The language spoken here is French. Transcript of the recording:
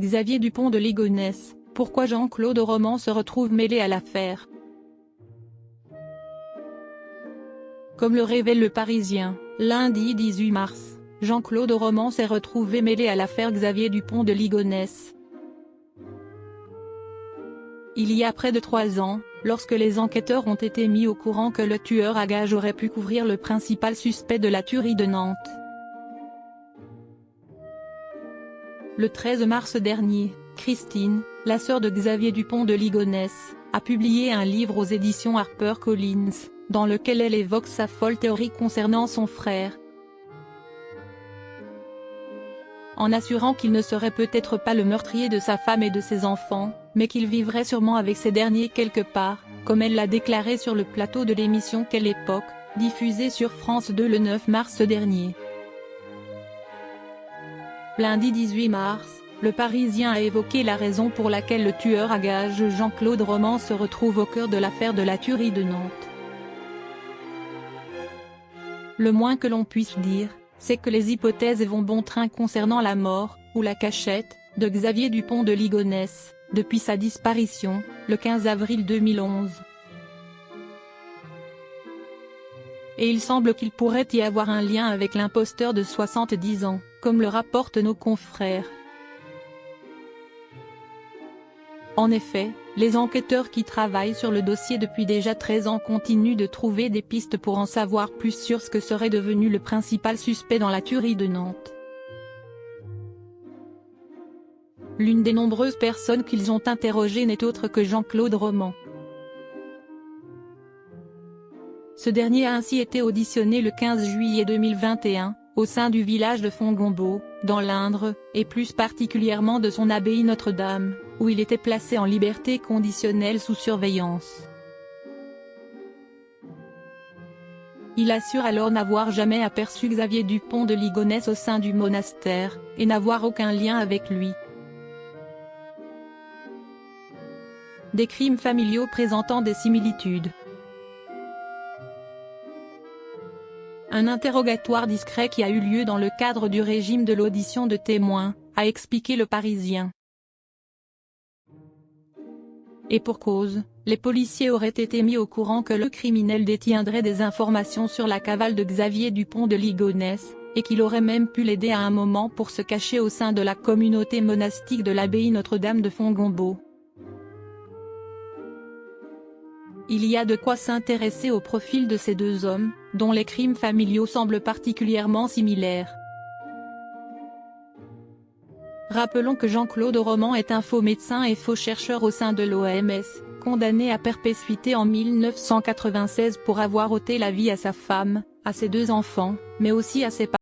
Xavier Dupont de Ligonnès, pourquoi Jean-Claude Roman se retrouve mêlé à l'affaire? Comme le révèle Le Parisien, lundi 18 mars, Jean-Claude Roman s'est retrouvé mêlé à l'affaire Xavier Dupont de Ligonnès. Il y a près de 3 ans, lorsque les enquêteurs ont été mis au courant que le tueur à gages aurait pu couvrir le principal suspect de la tuerie de Nantes. Le 13 mars dernier, Christine, la sœur de Xavier Dupont de Ligonnès, a publié un livre aux éditions HarperCollins, dans lequel elle évoque sa folle théorie concernant son frère. En assurant qu'il ne serait peut-être pas le meurtrier de sa femme et de ses enfants, mais qu'il vivrait sûrement avec ces derniers quelque part, comme elle l'a déclaré sur le plateau de l'émission Quelle époque, diffusée sur France 2 le 9 mars dernier. Lundi 18 mars, Le Parisien a évoqué la raison pour laquelle le tueur à gages Jean-Claude Roman se retrouve au cœur de l'affaire de la tuerie de Nantes. Le moins que l'on puisse dire, c'est que les hypothèses vont bon train concernant la mort, ou la cachette, de Xavier Dupont de Ligonnès, depuis sa disparition, le 15 avril 2011. Et il semble qu'il pourrait y avoir un lien avec l'imposteur de 70 ans, comme le rapportent nos confrères. En effet, les enquêteurs qui travaillent sur le dossier depuis déjà 13 ans continuent de trouver des pistes pour en savoir plus sur ce que serait devenu le principal suspect dans la tuerie de Nantes. L'une des nombreuses personnes qu'ils ont interrogées n'est autre que Jean-Claude Roman. Ce dernier a ainsi été auditionné le 15 juillet 2021, au sein du village de Fongombault, dans l'Indre, et plus particulièrement de son abbaye Notre-Dame, où il était placé en liberté conditionnelle sous surveillance. Il assure alors n'avoir jamais aperçu Xavier Dupont de Ligonnès au sein du monastère, et n'avoir aucun lien avec lui. Des crimes familiaux présentant des similitudes. Un interrogatoire discret qui a eu lieu dans le cadre du régime de l'audition de témoins, a expliqué Le Parisien. Et pour cause, les policiers auraient été mis au courant que le criminel détiendrait des informations sur la cavale de Xavier Dupont de Ligonnès, et qu'il aurait même pu l'aider à un moment pour se cacher au sein de la communauté monastique de l'abbaye Notre-Dame de Fongombault. Il y a de quoi s'intéresser au profil de ces deux hommes, dont les crimes familiaux semblent particulièrement similaires. Rappelons que Jean-Claude Roman est un faux médecin et faux chercheur au sein de l'OMS, condamné à perpétuité en 1996 pour avoir ôté la vie à sa femme, à ses 2 enfants, mais aussi à ses parents.